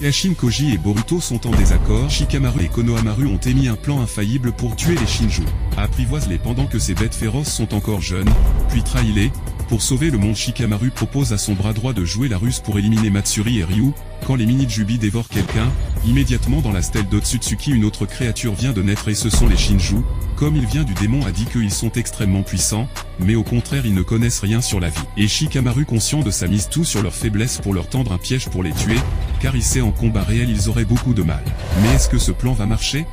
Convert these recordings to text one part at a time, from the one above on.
Kashin Koji et Boruto sont en désaccord. Shikamaru et Konohamaru ont émis un plan infaillible pour tuer les Shinju. Apprivoise-les pendant que ces bêtes féroces sont encore jeunes, puis trahis-les. Pour sauver le monde, Shikamaru propose à son bras droit de jouer la ruse pour éliminer Matsuri et Ryu. Quand les mini-Jubi dévorent quelqu'un, immédiatement dans la stèle d'Otsutsuki une autre créature vient de naître et ce sont les Shinju. Comme il vient du démon a dit qu'ils sont extrêmement puissants, mais au contraire ils ne connaissent rien sur la vie. Et Shikamaru, conscient de sa, mise tout sur leur faiblesse pour leur tendre un piège pour les tuer, car il sait en combat réel ils auraient beaucoup de mal. Mais est-ce que ce plan va marcher?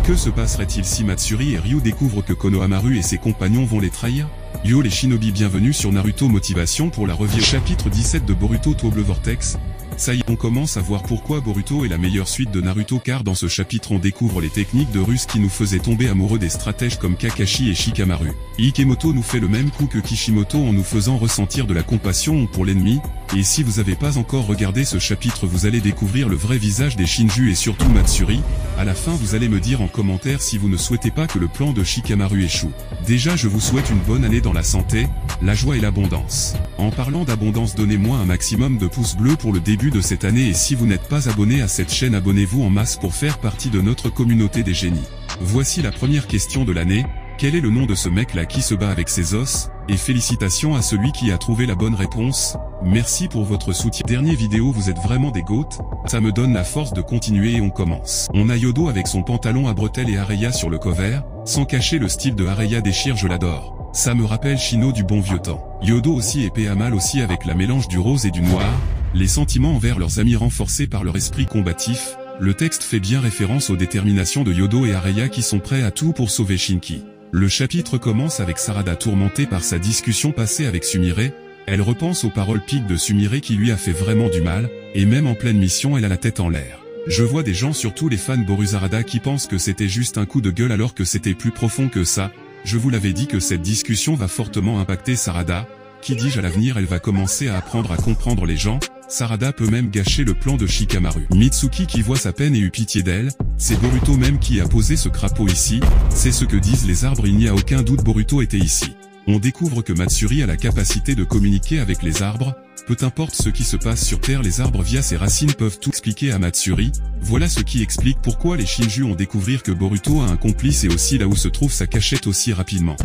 Que se passerait-il si Matsuri et Ryu découvrent que Konohamaru et ses compagnons vont les trahir? Yo les shinobi, bienvenue sur Naruto Motivation pour la revue chapitre 17 de Boruto Trouble Vortex. Ça y est, on commence à voir pourquoi Boruto est la meilleure suite de Naruto, car dans ce chapitre on découvre les techniques de ruse qui nous faisaient tomber amoureux des stratèges comme Kakashi et Shikamaru. Ikemoto nous fait le même coup que Kishimoto en nous faisant ressentir de la compassion pour l'ennemi, et si vous n'avez pas encore regardé ce chapitre vous allez découvrir le vrai visage des Shinju et surtout Matsuri. À la fin vous allez me dire en commentaire si vous ne souhaitez pas que le plan de Shikamaru échoue. Déjà je vous souhaite une bonne année dans la santé, la joie et l'abondance. En parlant d'abondance, donnez-moi un maximum de pouces bleus pour le début de cette année, et si vous n'êtes pas abonné à cette chaîne, abonnez-vous en masse pour faire partie de notre communauté des génies. Voici la première question de l'année. Quel est le nom de ce mec là qui se bat avec ses os? Et félicitations à celui qui a trouvé la bonne réponse. Merci pour votre soutien. Dernière vidéo, vous êtes vraiment des goats. Ça me donne la force de continuer et on commence. On a Yodo avec son pantalon à bretelles et Areya sur le cover. Sans cacher le style de Areya déchire, je l'adore. Ça me rappelle Shino du bon vieux temps. Yodo aussi épée à mal aussi avec la mélange du rose et du noir. Les sentiments envers leurs amis renforcés par leur esprit combatif. Le texte fait bien référence aux déterminations de Yodo et Areya qui sont prêts à tout pour sauver Shinki. Le chapitre commence avec Sarada tourmentée par sa discussion passée avec Sumire. Elle repense aux paroles piques de Sumire qui lui a fait vraiment du mal, et même en pleine mission elle a la tête en l'air. Je vois des gens, surtout les fans Borusarada, qui pensent que c'était juste un coup de gueule alors que c'était plus profond que ça. Je vous l'avais dit que cette discussion va fortement impacter Sarada. Qui dis-je, à l'avenir elle va commencer à apprendre à comprendre les gens. Sarada peut même gâcher le plan de Shikamaru. Mitsuki qui voit sa peine et eut pitié d'elle. C'est Boruto même qui a posé ce crapaud ici. C'est ce que disent les arbres, il n'y a aucun doute, Boruto était ici. On découvre que Matsuri a la capacité de communiquer avec les arbres. Peu importe ce qui se passe sur Terre, les arbres via ses racines peuvent tout expliquer à Matsuri. Voilà ce qui explique pourquoi les Shinju ont découvert que Boruto a un complice et aussi là où se trouve sa cachette aussi rapidement.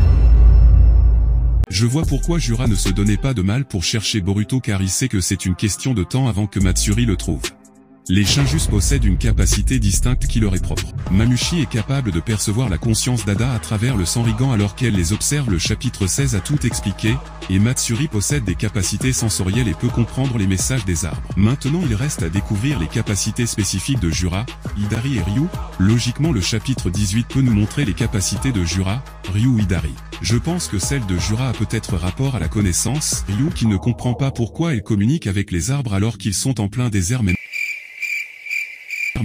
Je vois pourquoi Jura ne se donnait pas de mal pour chercher Boruto, car il sait que c'est une question de temps avant que Matsuri le trouve. Les Shinjus possèdent une capacité distincte qui leur est propre. Mamushi est capable de percevoir la conscience d'Ada à travers le Sanrigan alors qu'elle les observe. Le chapitre 16 a tout expliqué, et Matsuri possède des capacités sensorielles et peut comprendre les messages des arbres. Maintenant il reste à découvrir les capacités spécifiques de Jura, Hidari et Ryu. Logiquement le chapitre 18 peut nous montrer les capacités de Jura, Ryu ou Hidari. Je pense que celle de Jura a peut-être rapport à la connaissance. Ryu qui ne comprend pas pourquoi elle communique avec les arbres alors qu'ils sont en plein désert, mais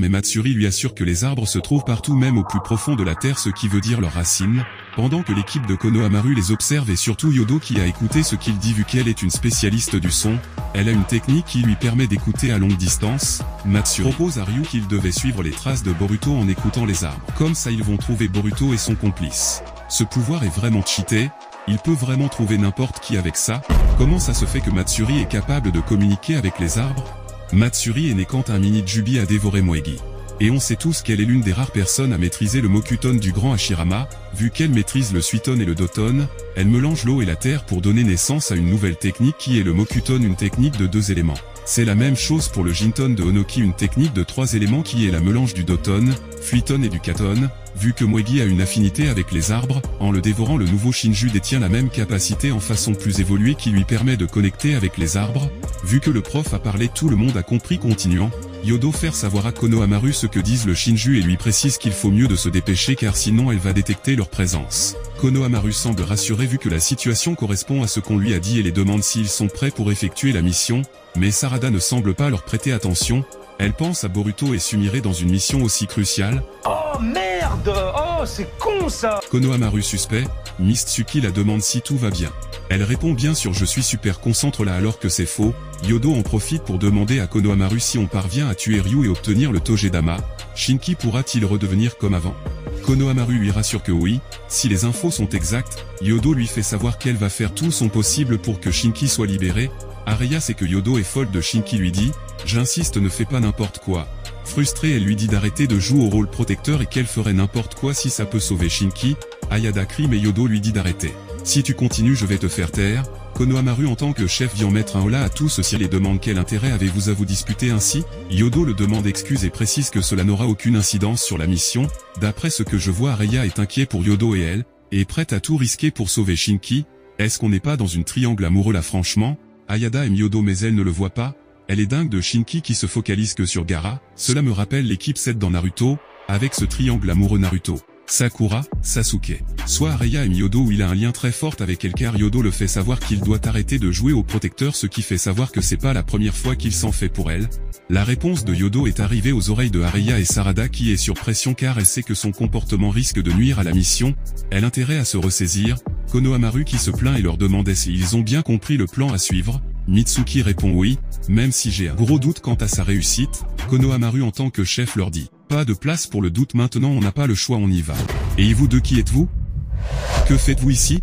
Matsuri lui assure que les arbres se trouvent partout, même au plus profond de la terre, ce qui veut dire leurs racines. Pendant que l'équipe de Konohamaru les observe, et surtout Yodo qui a écouté ce qu'il dit, vu qu'elle est une spécialiste du son, elle a une technique qui lui permet d'écouter à longue distance. Matsuri propose à Ryu qu'il devait suivre les traces de Boruto en écoutant les arbres. Comme ça ils vont trouver Boruto et son complice. Ce pouvoir est vraiment cheaté, il peut vraiment trouver n'importe qui avec ça. Comment ça se fait que Matsuri est capable de communiquer avec les arbres? Matsuri est née quand un mini-Jubi a dévoré Moegi. Et on sait tous qu'elle est l'une des rares personnes à maîtriser le Mokuton du grand Hashirama. Vu qu'elle maîtrise le Suiton et le Doton, elle mélange l'eau et la terre pour donner naissance à une nouvelle technique qui est le Mokuton, une technique de 2 éléments. C'est la même chose pour le Jinton de Honoki, une technique de 3 éléments qui est la mélange du Doton, Fuiton et du Katon. Vu que Moegi a une affinité avec les arbres, en le dévorant le nouveau Shinju détient la même capacité en façon plus évoluée qui lui permet de connecter avec les arbres. Vu que le prof a parlé, tout le monde a compris. Continuant, Yodo faire savoir à Konohamaru ce que disent le Shinju et lui précise qu'il faut mieux de se dépêcher car sinon elle va détecter leur présence. Konohamaru semble rassuré vu que la situation correspond à ce qu'on lui a dit et les demande s'ils sont prêts pour effectuer la mission, mais Sarada ne semble pas leur prêter attention. Elle pense à Boruto et Sumire dans une mission aussi cruciale. Oh merde! Oh c'est con ça! Konohamaru suspect, Mitsuki la demande si tout va bien. Elle répond bien sûr, je suis super concentre là, alors que c'est faux. Yodo en profite pour demander à Konohamaru si on parvient à tuer Ryu et obtenir le Tojedama, Shinki pourra-t-il redevenir comme avant? Konohamaru lui rassure que oui, si les infos sont exactes. Yodo lui fait savoir qu'elle va faire tout son possible pour que Shinki soit libéré. Araya sait que Yodo est folle de Shinki lui dit, j'insiste ne fais pas n'importe quoi. Frustrée elle lui dit d'arrêter de jouer au rôle protecteur et qu'elle ferait n'importe quoi si ça peut sauver Shinki. Ayada crie mais Yodo lui dit d'arrêter. Si tu continues je vais te faire taire. Konohamaru en tant que chef vient mettre un holà à tout ceci et demande quel intérêt avez-vous à vous disputer ainsi. Yodo le demande excuse et précise que cela n'aura aucune incidence sur la mission. D'après ce que je vois Araya est inquiet pour Yodo et elle, est prête à tout risquer pour sauver Shinki. Est-ce qu'on n'est pas dans une triangle amoureux là franchement? Ayada aime Yodo mais elle ne le voit pas. Elle est dingue de Shinki qui se focalise que sur Gaara. Cela me rappelle l'équipe 7 dans Naruto, avec ce triangle amoureux Naruto. Sakura, Sasuke. Soit Araya aime Yodo ou il a un lien très fort avec elle car Yodo le fait savoir qu'il doit arrêter de jouer au protecteur ce qui fait savoir que c'est pas la première fois qu'il s'en fait pour elle. La réponse de Yodo est arrivée aux oreilles de Araya et Sarada qui est sur pression car elle sait que son comportement risque de nuire à la mission. Elle a intérêt à se ressaisir. Konohamaru qui se plaint et leur demande s'ils ont bien compris le plan à suivre. Mitsuki répond oui, même si j'ai un gros doute quant à sa réussite. Konohamaru en tant que chef leur dit, pas de place pour le doute maintenant on n'a pas le choix on y va. Et vous deux qui êtes-vous? Que faites-vous ici?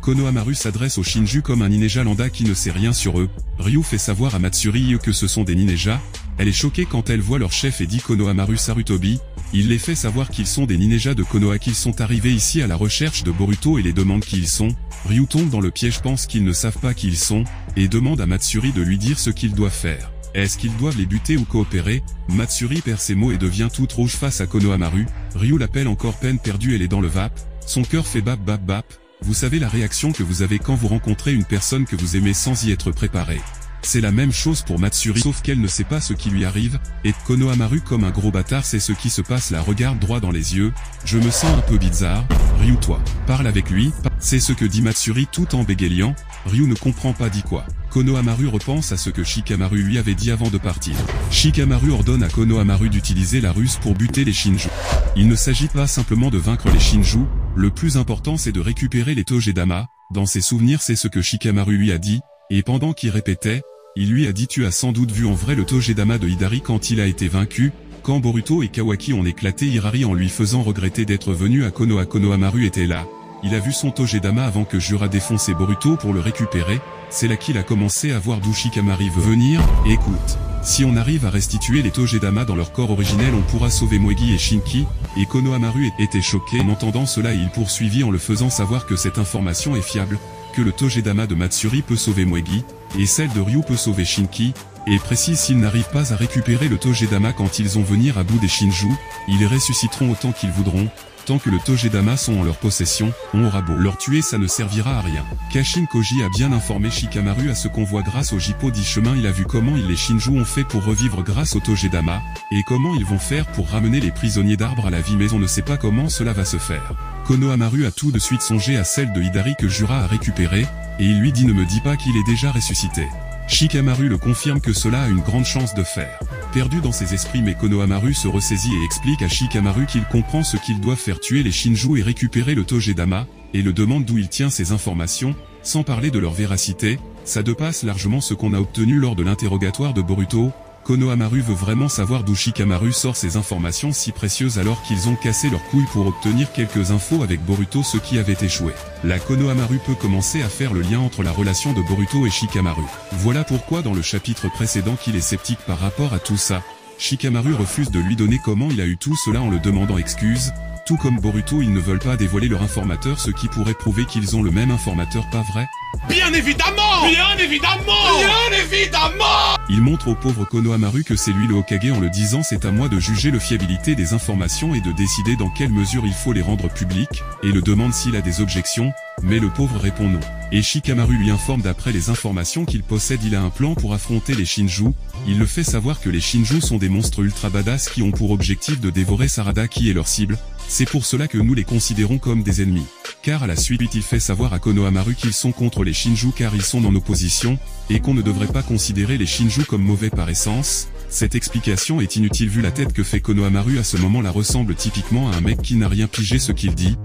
Konohamaru s'adresse aux Shinju comme un ninja lambda qui ne sait rien sur eux. Ryu fait savoir à Matsuri que ce sont des ninjas. Elle est choquée quand elle voit leur chef et dit Konohamaru Sarutobi. Il les fait savoir qu'ils sont des ninjas de Konoha qu'ils sont arrivés ici à la recherche de Boruto et les demande qui ils sont. Ryu tombe dans le piège pense qu'ils ne savent pas qui ils sont, et demande à Matsuri de lui dire ce qu'ils doivent faire. Est-ce qu'ils doivent les buter ou coopérer? Matsuri perd ses mots et devient toute rouge face à Konohamaru. Ryu l'appelle encore peine perdue elle est dans le vape. Son cœur fait bap bap bap. Vous savez la réaction que vous avez quand vous rencontrez une personne que vous aimez sans y être préparé. C'est la même chose pour Matsuri sauf qu'elle ne sait pas ce qui lui arrive, et Konohamaru comme un gros bâtard sait ce qui se passe la regarde droit dans les yeux. Je me sens un peu bizarre. Ryu toi, parle avec lui, c'est ce que dit Matsuri tout en bégayant. Ryu ne comprend pas dit quoi. Konohamaru repense à ce que Shikamaru lui avait dit avant de partir. Shikamaru ordonne à Konohamaru d'utiliser la ruse pour buter les Shinju. Il ne s'agit pas simplement de vaincre les Shinju, le plus important c'est de récupérer les Tojedama. Dans ses souvenirs c'est ce que Shikamaru lui a dit, et pendant qu'il répétait, il lui a dit tu as sans doute vu en vrai le Tojedama de Hidari quand il a été vaincu, quand Boruto et Kawaki ont éclaté Hirari en lui faisant regretter d'être venu à Konoha. Konohamaru était là. Il a vu son Tojedama avant que Jura défonçait Boruto pour le récupérer, c'est là qu'il a commencé à voir d'où Shikamaru veut venir. Écoute, si on arrive à restituer les Tojedama dans leur corps originel on pourra sauver Moegi et Shinki, et Konohamaru était choqué en entendant cela et il poursuivit en le faisant savoir que cette information est fiable, que le Tojedama de Matsuri peut sauver Moegi, et celle de Ryu peut sauver Shinki, et précise s'ils n'arrivent pas à récupérer le Tojedama quand ils vont venir à bout des Shinju, ils les ressusciteront autant qu'ils voudront. Tant que le Tojedama sont en leur possession, on aura beau leur tuer ça ne servira à rien. Kashin Koji a bien informé Shikamaru à ce qu'on voit grâce au Jippo 10 chemin il a vu comment les Shinju ont fait pour revivre grâce au Tojedama, et comment ils vont faire pour ramener les prisonniers d'arbre à la vie mais on ne sait pas comment cela va se faire. Konohamaru a tout de suite songé à celle de Hidari que Jura a récupérée, et il lui dit ne me dis pas qu'il est déjà ressuscité. Shikamaru le confirme que cela a une grande chance de faire. Perdu dans ses esprits mais Konohamaru se ressaisit et explique à Shikamaru qu'il comprend ce qu'ils doivent faire tuer les Shinju et récupérer le Tojedama, et le demande d'où il tient ces informations, sans parler de leur véracité, ça dépasse largement ce qu'on a obtenu lors de l'interrogatoire de Boruto. Konohamaru veut vraiment savoir d'où Shikamaru sort ces informations si précieuses alors qu'ils ont cassé leurs couilles pour obtenir quelques infos avec Boruto ce qui avait échoué. Là Konohamaru peut commencer à faire le lien entre la relation de Boruto et Shikamaru. Voilà pourquoi dans le chapitre précédent qu'il est sceptique par rapport à tout ça. Shikamaru refuse de lui donner comment il a eu tout cela en le demandant excuse. Tout comme Boruto ils ne veulent pas dévoiler leur informateur ce qui pourrait prouver qu'ils ont le même informateur pas vrai? Bien évidemment! Bien évidemment! Bien évidemment! Il montre au pauvre Konohamaru que c'est lui le Hokage en le disant c'est à moi de juger la fiabilité des informations et de décider dans quelle mesure il faut les rendre publiques, et le demande s'il a des objections, mais le pauvre répond non. Et Shikamaru lui informe d'après les informations qu'il possède il a un plan pour affronter les Shinju, il le fait savoir que les Shinju sont des monstres ultra badass qui ont pour objectif de dévorer Sarada qui est leur cible, c'est pour cela que nous les considérons comme des ennemis. Car à la suite il fait savoir à Konohamaru qu'ils sont contre les Shinju car ils sont en opposition, et qu'on ne devrait pas considérer les Shinju comme mauvais par essence. Cette explication est inutile vu la tête que fait Konohamaru à ce moment-là ressemble typiquement à un mec qui n'a rien pigé ce qu'il dit.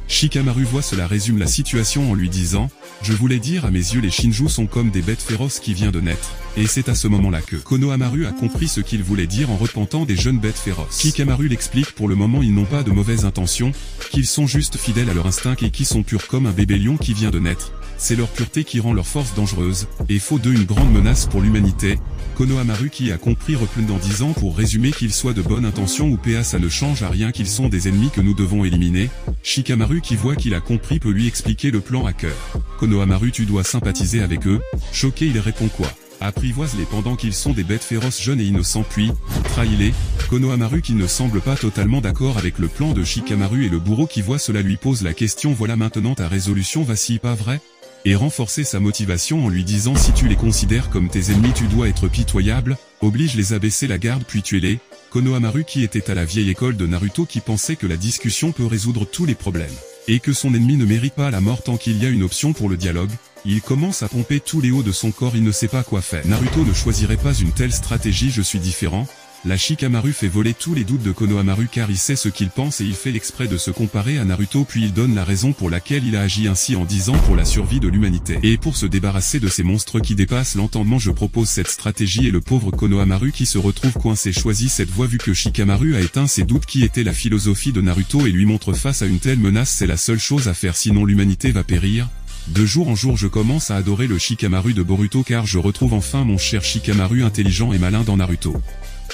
Shikamaru voit cela résume la situation en lui disant « Je voulais dire à mes yeux les Shinju sont comme des bêtes féroces qui viennent de naître ». Et c'est à ce moment-là que Konohamaru a compris ce qu'il voulait dire en repentant des jeunes bêtes féroces. Shikamaru l'explique pour le moment ils n'ont pas de mauvaises intentions, qu'ils sont juste fidèles à leur instinct et qui sont purs comme un bébé lion qui vient de naître. C'est leur pureté qui rend leur force dangereuse, et faut d'eux une grande menace pour l'humanité. Konohamaru qui a compris replune en disant pour résumer qu'ils soient de bonne intention ou PA ça ne change à rien qu'ils sont des ennemis que nous devons éliminer. Shikamaru qui voit qu'il a compris peut lui expliquer le plan à cœur. Konohamaru tu dois sympathiser avec eux. Choqué il répond quoi? Apprivoise-les pendant qu'ils sont des bêtes féroces jeunes et innocents puis, trahis-les. Konohamaru qui ne semble pas totalement d'accord avec le plan de Shikamaru et le bourreau qui voit cela lui pose la question voilà maintenant ta résolution va-t-il pas vrai? Et renforcer sa motivation en lui disant si tu les considères comme tes ennemis tu dois être pitoyable, oblige-les à baisser la garde puis tuez-les. Konohamaru qui était à la vieille école de Naruto qui pensait que la discussion peut résoudre tous les problèmes, et que son ennemi ne mérite pas la mort tant qu'il y a une option pour le dialogue, il commence à pomper tous les hauts de son corps il ne sait pas quoi faire. Naruto ne choisirait pas une telle stratégie je suis différent. La Shikamaru fait voler tous les doutes de Konohamaru car il sait ce qu'il pense et il fait l'exprès de se comparer à Naruto puis il donne la raison pour laquelle il a agi ainsi en disant pour la survie de l'humanité. Et pour se débarrasser de ces monstres qui dépassent l'entendement je propose cette stratégie et le pauvre Konohamaru qui se retrouve coincé choisit cette voie vu que Shikamaru a éteint ses doutes qui était la philosophie de Naruto et lui montre face à une telle menace c'est la seule chose à faire sinon l'humanité va périr. De jour en jour je commence à adorer le Shikamaru de Boruto car je retrouve enfin mon cher Shikamaru intelligent et malin dans Naruto.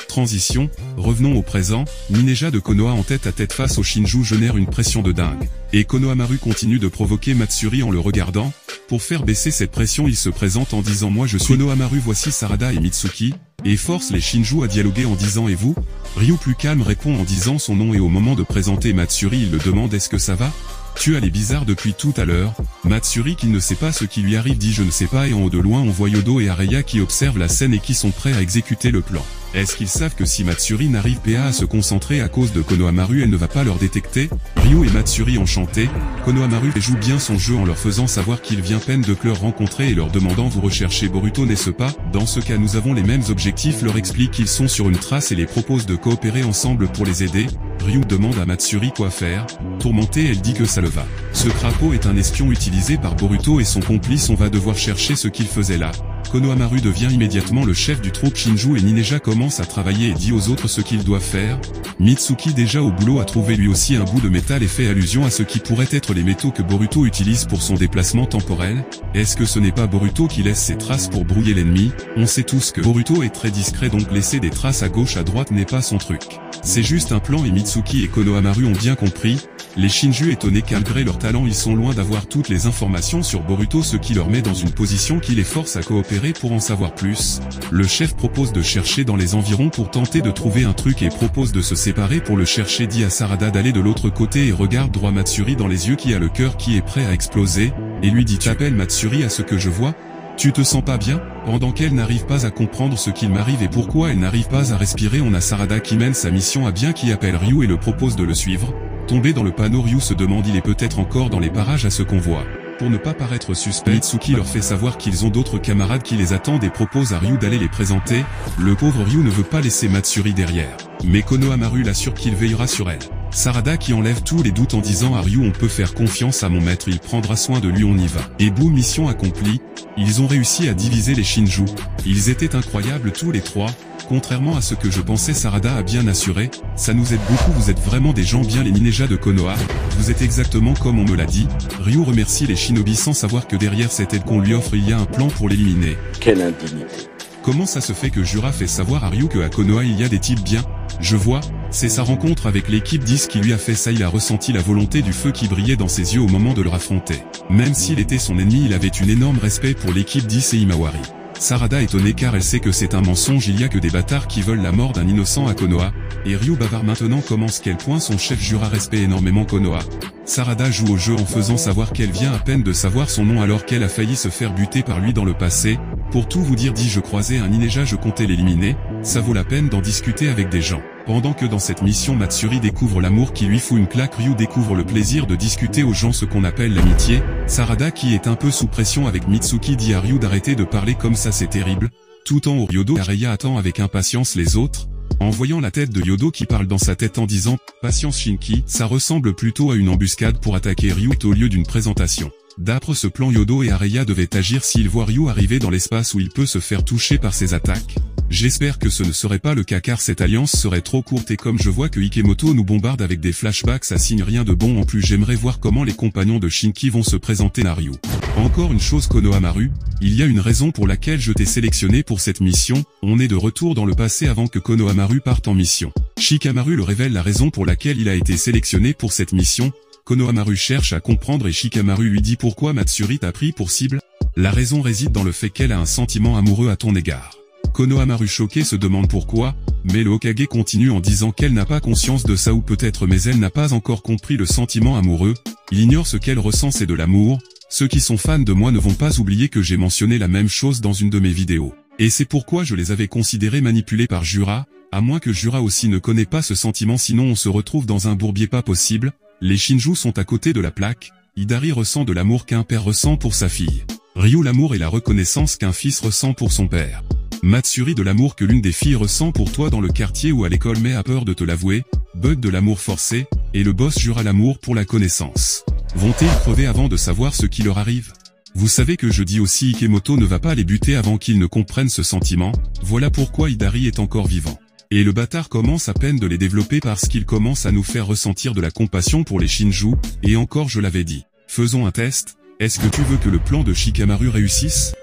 Transition, revenons au présent, Ninja de Konoha en tête à tête face au Shinju génère une pression de dingue. Et Konohamaru continue de provoquer Matsuri en le regardant. Pour faire baisser cette pression il se présente en disant moi je suis Konohamaru voici Sarada et Mitsuki, et force les Shinju à dialoguer en disant et vous? Ryu plus calme répond en disant son nom et au moment de présenter Matsuri il le demande est-ce que ça va? Tu as les bizarres depuis tout à l'heure. Matsuri qui ne sait pas ce qui lui arrive dit je ne sais pas et en haut de loin on voit Yodo et Areya qui observent la scène et qui sont prêts à exécuter le plan. Est-ce qu'ils savent que si Matsuri n'arrive pas à se concentrer à cause de Konohamaru elle ne va pas leur détecter? Ryu et Matsuri enchantés, Konohamaru joue bien son jeu en leur faisant savoir qu'il vient peine de leur rencontrer et leur demandant vous recherchez Boruto n'est-ce pas? Dans ce cas nous avons les mêmes objectifs leur explique qu'ils sont sur une trace et les propose de coopérer ensemble pour les aider. Ryu demande à Matsuri quoi faire. Tourmentée elle dit que ça le va. Ce crapaud est un espion utilisé par Boruto et son complice on va devoir chercher ce qu'il faisait là. Konohamaru devient immédiatement le chef du troupe Shinju et Ninja commence à travailler et dit aux autres ce qu'ils doivent faire. Mitsuki déjà au boulot a trouvé lui aussi un bout de métal et fait allusion à ce qui pourrait être les métaux que Boruto utilise pour son déplacement temporel. Est-ce que ce n'est pas Boruto qui laisse ses traces pour brouiller l'ennemi? On sait tous que Boruto est très discret donc laisser des traces à gauche à droite n'est pas son truc. C'est juste un plan et Mitsuki et Konohamaru ont bien compris. Les Shinju étonnés qu'malgré leur talent ils sont loin d'avoir toutes les informations sur Boruto ce qui leur met dans une position qui les force à coopérer pour en savoir plus. Le chef propose de chercher dans les environs pour tenter de trouver un truc et propose de se séparer pour le chercher dit à Sarada d'aller de l'autre côté et regarde droit Matsuri dans les yeux qui a le cœur qui est prêt à exploser, et lui dit t'appelles Matsuri à ce que je vois? Tu te sens pas bien? Pendant qu'elle n'arrive pas à comprendre ce qu'il m'arrive et pourquoi elle n'arrive pas à respirer on a Sarada qui mène sa mission à bien qui appelle Ryu et le propose de le suivre. Tombé dans le panneau Ryu se demande il est peut-être encore dans les parages à ce qu'on voit. Pour ne pas paraître suspect, Mitsuki leur fait savoir qu'ils ont d'autres camarades qui les attendent et propose à Ryu d'aller les présenter. Le pauvre Ryu ne veut pas laisser Matsuri derrière. Mais Konohamaru l'assure qu'il veillera sur elle. Sarada qui enlève tous les doutes en disant à Ryu on peut faire confiance à mon maître il prendra soin de lui on y va. Et boum mission accomplie, ils ont réussi à diviser les Shinju. Ils étaient incroyables tous les trois. Contrairement à ce que je pensais Sarada a bien assuré, ça nous aide beaucoup vous êtes vraiment des gens bien les ninjas de Konoha, vous êtes exactement comme on me l'a dit. Ryu remercie les shinobi sans savoir que derrière cette aide qu'on lui offre il y a un plan pour l'éliminer. Quelle indignité. Comment ça se fait que Jura fait savoir à Ryu que à Konoha il y a des types bien? Je vois, c'est sa rencontre avec l'équipe 10 qui lui a fait ça il a ressenti la volonté du feu qui brillait dans ses yeux au moment de le raffronter. Même s'il était son ennemi il avait un énorme respect pour l'équipe 10 et Himawari. Sarada étonnée car elle sait que c'est un mensonge il y a que des bâtards qui veulent la mort d'un innocent à Konoha, et Ryu bavard maintenant commence quel point son chef Jura respecte énormément Konoha. Sarada joue au jeu en faisant savoir qu'elle vient à peine de savoir son nom alors qu'elle a failli se faire buter par lui dans le passé. Pour tout vous dire dit je croisais un ninja je comptais l'éliminer, ça vaut la peine d'en discuter avec des gens. Pendant que dans cette mission Matsuri découvre l'amour qui lui fout une claque Ryu découvre le plaisir de discuter aux gens ce qu'on appelle l'amitié. Sarada qui est un peu sous pression avec Mitsuki dit à Ryu d'arrêter de parler comme ça c'est terrible. Tout en haut Yodo Areya attend avec impatience les autres. En voyant la tête de Yodo qui parle dans sa tête en disant « Patience Shinki », ça ressemble plutôt à une embuscade pour attaquer Ryu au lieu d'une présentation. D'après ce plan Yodo et Areya devaient agir s'ils voient Ryu arriver dans l'espace où il peut se faire toucher par ses attaques. J'espère que ce ne serait pas le cas car cette alliance serait trop courte et comme je vois que Ikemoto nous bombarde avec des flashbacks ça signe rien de bon en plus j'aimerais voir comment les compagnons de Shinki vont se présenter à Ryu. Encore une chose Konohamaru, il y a une raison pour laquelle je t'ai sélectionné pour cette mission, on est de retour dans le passé avant que Konohamaru parte en mission. Shikamaru le révèle la raison pour laquelle il a été sélectionné pour cette mission. Konohamaru cherche à comprendre et Shikamaru lui dit pourquoi Matsuri t'a pris pour cible. La raison réside dans le fait qu'elle a un sentiment amoureux à ton égard. Konohamaru choqué se demande pourquoi, mais le Hokage continue en disant qu'elle n'a pas conscience de ça ou peut-être mais elle n'a pas encore compris le sentiment amoureux, il ignore ce qu'elle ressent c'est de l'amour. Ceux qui sont fans de moi ne vont pas oublier que j'ai mentionné la même chose dans une de mes vidéos. Et c'est pourquoi je les avais considérés manipulés par Jura, à moins que Jura aussi ne connaît pas ce sentiment sinon on se retrouve dans un bourbier pas possible. Les Shinju sont à côté de la plaque, Hidari ressent de l'amour qu'un père ressent pour sa fille. Ryu l'amour et la reconnaissance qu'un fils ressent pour son père. Matsuri de l'amour que l'une des filles ressent pour toi dans le quartier ou à l'école mais a peur de te l'avouer, Bug de l'amour forcé, et le boss Jura l'amour pour la connaissance. Vont-ils crever avant de savoir ce qui leur arrive? Vous savez que je dis aussi Ikemoto ne va pas les buter avant qu'ils ne comprennent ce sentiment, voilà pourquoi Hidari est encore vivant. Et le bâtard commence à peine de les développer parce qu'il commence à nous faire ressentir de la compassion pour les Shinju, et encore je l'avais dit. Faisons un test, est-ce que tu veux que le plan de Shikamaru réussisse?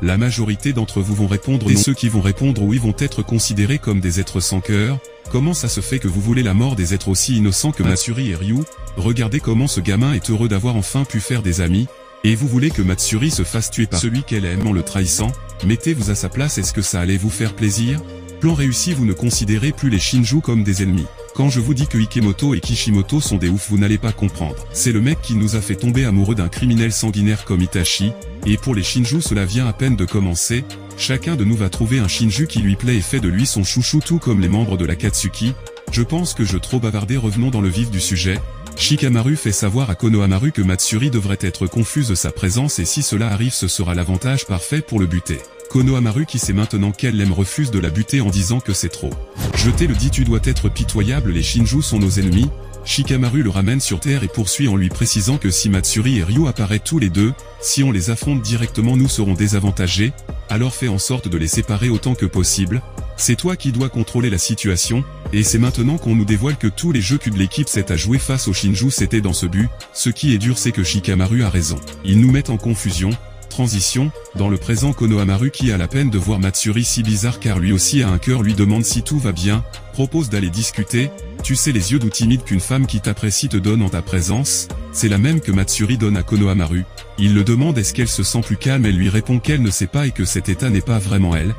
La majorité d'entre vous vont répondre non. Et ceux qui vont répondre oui vont être considérés comme des êtres sans cœur. Comment ça se fait que vous voulez la mort des êtres aussi innocents que Matsuri et Ryu? Regardez comment ce gamin est heureux d'avoir enfin pu faire des amis. Et vous voulez que Matsuri se fasse tuer par celui qu'elle aime en le trahissant? Mettez-vous à sa place, est-ce que ça allait vous faire plaisir? Plan réussi, vous ne considérez plus les Shinju comme des ennemis. Quand je vous dis que Ikemoto et Kishimoto sont des oufs vous n'allez pas comprendre. C'est le mec qui nous a fait tomber amoureux d'un criminel sanguinaire comme Itachi. Et pour les Shinju cela vient à peine de commencer. Chacun de nous va trouver un Shinju qui lui plaît et fait de lui son chouchou tout comme les membres de l'Akatsuki. Je pense que je trop bavardé, revenons dans le vif du sujet. Shikamaru fait savoir à Konohamaru que Matsuri devrait être confuse de sa présence et si cela arrive ce sera l'avantage parfait pour le buter. Konohamaru qui sait maintenant qu'elle l'aime refuse de la buter en disant que c'est trop. Jeté le dit tu dois être pitoyable, les Shinju sont nos ennemis. Shikamaru le ramène sur terre et poursuit en lui précisant que si Matsuri et Ryu apparaissent tous les deux, si on les affronte directement nous serons désavantagés, alors fais en sorte de les séparer autant que possible. C'est toi qui dois contrôler la situation, et c'est maintenant qu'on nous dévoile que tous les jeux que de l'équipe s'est à jouer face aux Shinju c'était dans ce but. Ce qui est dur c'est que Shikamaru a raison. Ils nous mettent en confusion. Transition, dans le présent Konohamaru qui a la peine de voir Matsuri si bizarre car lui aussi a un cœur lui demande si tout va bien, propose d'aller discuter, tu sais les yeux doux timides qu'une femme qui t'apprécie te donne en ta présence, c'est la même que Matsuri donne à Konohamaru, il le demande est-ce qu'elle se sent plus calme, elle lui répond qu'elle ne sait pas et que cet état n'est pas vraiment elle.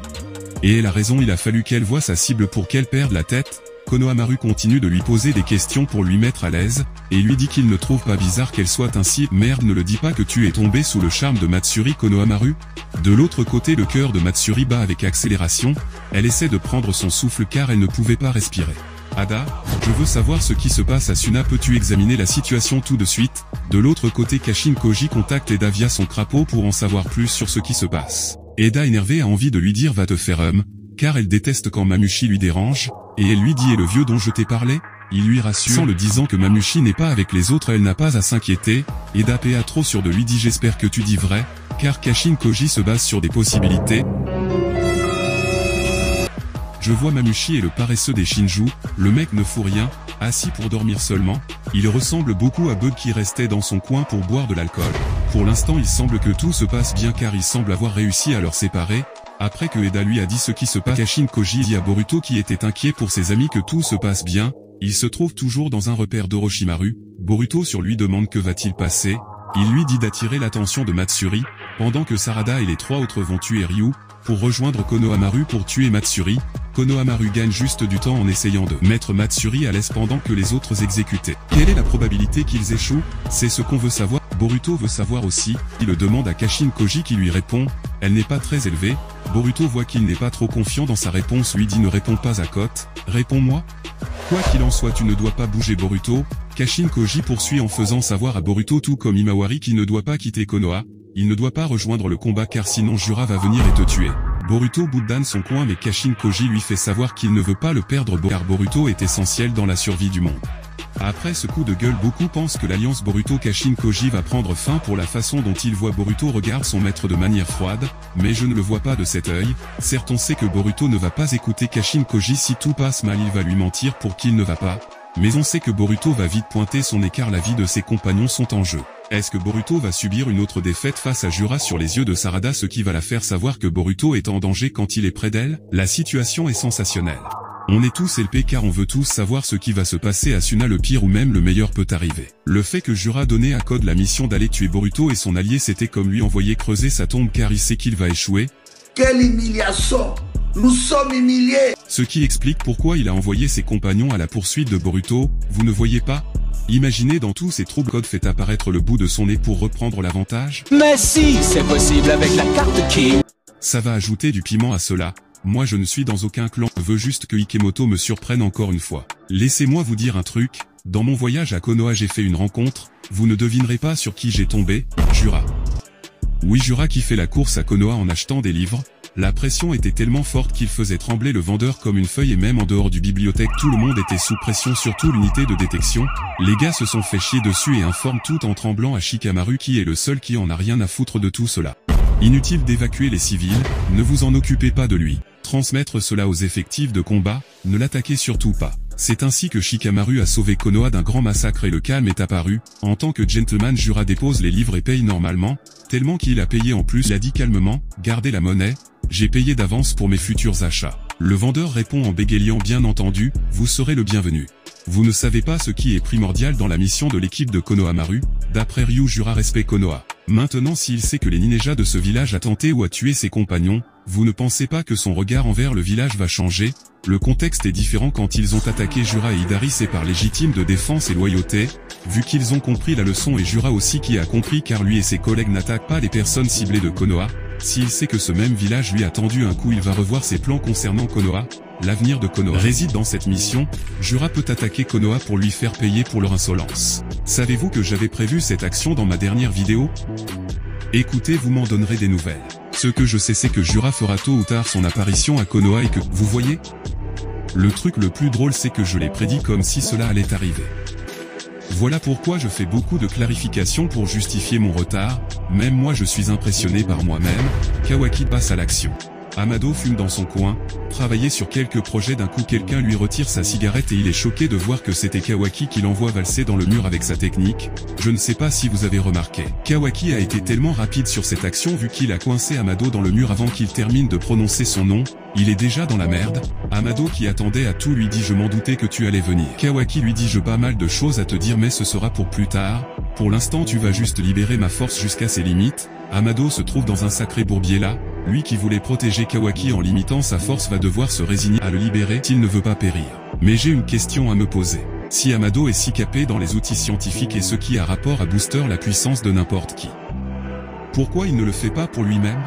Et elle a raison, il a fallu qu'elle voie sa cible pour qu'elle perde la tête. Konohamaru continue de lui poser des questions pour lui mettre à l'aise, et lui dit qu'il ne trouve pas bizarre qu'elle soit ainsi. Merde, ne le dis pas que tu es tombé sous le charme de Matsuri Konohamaru. De l'autre côté le cœur de Matsuri bat avec accélération, elle essaie de prendre son souffle car elle ne pouvait pas respirer. Ada, je veux savoir ce qui se passe Asuna, peux-tu examiner la situation tout de suite? De l'autre côté Kashin Koji contacte Eda via son crapaud pour en savoir plus sur ce qui se passe. Eda énervée a envie de lui dire va te faire car elle déteste quand Mamushi lui dérange, et elle lui dit et le vieux dont je t'ai parlé? Il lui rassure en le disant que Mamushi n'est pas avec les autres, elle n'a pas à s'inquiéter. Eda PA trop sûr de lui dit j'espère que tu dis vrai, car Kashin Koji se base sur des possibilités. Je vois Mamushi et le paresseux des Shinju, le mec ne fout rien, assis pour dormir seulement, il ressemble beaucoup à Bug qui restait dans son coin pour boire de l'alcool. Pour l'instant il semble que tout se passe bien car il semble avoir réussi à leur séparer. Après que Eda lui a dit ce qui se passe, Kashin Koji dit à Boruto qui était inquiet pour ses amis que tout se passe bien, il se trouve toujours dans un repère d'Orochimaru, Boruto sur lui demande que va-t-il passer, il lui dit d'attirer l'attention de Matsuri, pendant que Sarada et les trois autres vont tuer Ryu, pour rejoindre Konohamaru pour tuer Matsuri. Konohamaru gagne juste du temps en essayant de mettre Matsuri à l'aise pendant que les autres exécutaient. Quelle est la probabilité qu'ils échouent? C'est ce qu'on veut savoir. Boruto veut savoir aussi, il le demande à Kashin Koji qui lui répond, elle n'est pas très élevée. Boruto voit qu'il n'est pas trop confiant dans sa réponse, lui dit ne réponds pas à Cote, réponds-moi. Quoi qu'il en soit tu ne dois pas bouger Boruto. Kashin Koji poursuit en faisant savoir à Boruto tout comme Imawari qu'il ne doit pas quitter Konoha, il ne doit pas rejoindre le combat car sinon Jura va venir et te tuer. Boruto boude son coin mais Kashin Koji lui fait savoir qu'il ne veut pas le perdre car Boruto est essentiel dans la survie du monde. Après ce coup de gueule beaucoup pensent que l'alliance Boruto-Kashin Koji va prendre fin pour la façon dont il voit Boruto regarde son maître de manière froide, mais je ne le vois pas de cet œil. Certes on sait que Boruto ne va pas écouter Kashin Koji, si tout passe mal il va lui mentir pour qu'il ne va pas, mais on sait que Boruto va vite pointer son nez car la vie de ses compagnons sont en jeu. Est-ce que Boruto va subir une autre défaite face à Jura sur les yeux de Sarada, ce qui va la faire savoir que Boruto est en danger quand il est près d'elle? La situation est sensationnelle. On est tous LP car on veut tous savoir ce qui va se passer à Suna. Le pire ou même le meilleur peut arriver. Le fait que Jura donnait à Code la mission d'aller tuer Boruto et son allié, c'était comme lui envoyer creuser sa tombe car il sait qu'il va échouer. Quelle humiliation! Nous sommes humiliés! Ce qui explique pourquoi il a envoyé ses compagnons à la poursuite de Boruto, vous ne voyez pas? Imaginez dans tous ces troubles, Code fait apparaître le bout de son nez pour reprendre l'avantage. Mais si, c'est possible avec la carte Ki. Ça va ajouter du piment à cela. Moi je ne suis dans aucun clan, je veux juste que Ikemoto me surprenne encore une fois. Laissez-moi vous dire un truc, dans mon voyage à Konoha j'ai fait une rencontre, vous ne devinerez pas sur qui j'ai tombé, Jura. Oui, Jura qui fait la course à Konoha en achetant des livres. La pression était tellement forte qu'il faisait trembler le vendeur comme une feuille et même en dehors du bibliothèque tout le monde était sous pression, surtout l'unité de détection. Les gars se sont fait chier dessus et informent tout en tremblant à Shikamaru qui est le seul qui en a rien à foutre de tout cela. Inutile d'évacuer les civils, ne vous en occupez pas de lui. Transmettre cela aux effectifs de combat, ne l'attaquez surtout pas. C'est ainsi que Shikamaru a sauvé Konoha d'un grand massacre et le calme est apparu. En tant que gentleman, Jura dépose les livres et paye normalement, tellement qu'il a payé en plus. Il a dit calmement, gardez la monnaie, j'ai payé d'avance pour mes futurs achats. Le vendeur répond en bégayant, bien entendu, vous serez le bienvenu. Vous ne savez pas ce qui est primordial dans la mission de l'équipe de Konohamaru, d'après Ryu, Jura respecte Konoha. Maintenant s'il sait que les ninjas de ce village a tenté ou a tué ses compagnons, vous ne pensez pas que son regard envers le village va changer? Le contexte est différent quand ils ont attaqué Jura et Hidari, c'est par légitime de défense et loyauté, vu qu'ils ont compris la leçon et Jura aussi qui a compris car lui et ses collègues n'attaquent pas les personnes ciblées de Konoha. S'il sait que ce même village lui a tendu un coup, il va revoir ses plans concernant Konoha. L'avenir de Konoha réside dans cette mission. Jura peut attaquer Konoha pour lui faire payer pour leur insolence. Savez-vous que j'avais prévu cette action dans ma dernière vidéo? Écoutez, vous m'en donnerez des nouvelles. Ce que je sais c'est que Jura fera tôt ou tard son apparition à Konoha et que, vous voyez? Le truc le plus drôle c'est que je l'ai prédit comme si cela allait arriver. Voilà pourquoi je fais beaucoup de clarifications pour justifier mon retard, même moi je suis impressionné par moi-même. Kawaki passe à l'action. Amado fume dans son coin, travaillait sur quelques projets, d'un coup quelqu'un lui retire sa cigarette et il est choqué de voir que c'était Kawaki qui l'envoie valser dans le mur avec sa technique. Je ne sais pas si vous avez remarqué. Kawaki a été tellement rapide sur cette action vu qu'il a coincé Amado dans le mur avant qu'il termine de prononcer son nom. Il est déjà dans la merde. Amado qui attendait à tout lui dit je m'en doutais que tu allais venir. Kawaki lui dit j'ai pas mal de choses à te dire mais ce sera pour plus tard. Pour l'instant tu vas juste libérer ma force jusqu'à ses limites. Amado se trouve dans un sacré bourbier là. Lui qui voulait protéger Kawaki en limitant sa force va devoir se résigner à le libérer s'il ne veut pas périr. Mais j'ai une question à me poser. Si Amado est si capé dans les outils scientifiques et ce qui a rapport à booster la puissance de n'importe qui, pourquoi il ne le fait pas pour lui-même?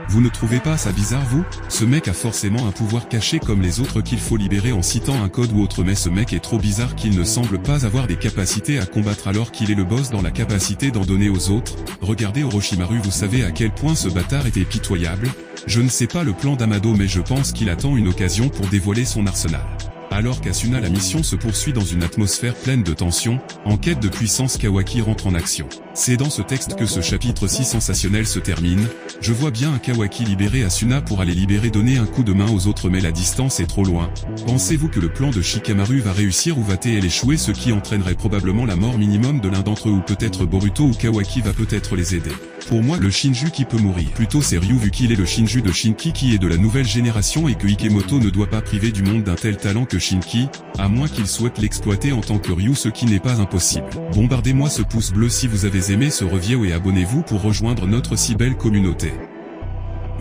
Vous ne trouvez pas ça bizarre vous? Ce mec a forcément un pouvoir caché comme les autres qu'il faut libérer en citant un code ou autre, mais ce mec est trop bizarre qu'il ne semble pas avoir des capacités à combattre alors qu'il est le boss dans la capacité d'en donner aux autres. Regardez Orochimaru, vous savez à quel point ce bâtard était pitoyable? Je ne sais pas le plan d'Amado mais je pense qu'il attend une occasion pour dévoiler son arsenal. Alors qu'Asuna, la mission se poursuit dans une atmosphère pleine de tension, en quête de puissance, Kawaki rentre en action. C'est dans ce texte que ce chapitre si sensationnel se termine. Je vois bien un Kawaki libérer Asuna pour aller libérer, donner un coup de main aux autres, mais la distance est trop loin. Pensez-vous que le plan de Shikamaru va réussir ou va-t-il échouer, ce qui entraînerait probablement la mort minimum de l'un d'entre eux, ou peut-être Boruto ou Kawaki va peut-être les aider. Pour moi le Shinju qui peut mourir plutôt c'est Ryu, vu qu'il est le Shinju de Shinki qui est de la nouvelle génération et que Ikemoto ne doit pas priver du monde d'un tel talent que Shinki, à moins qu'il souhaite l'exploiter en tant que Ryu, ce qui n'est pas impossible. Bombardez-moi ce pouce bleu si vous avez aimé ce review et abonnez-vous pour rejoindre notre si belle communauté.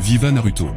Viva Naruto!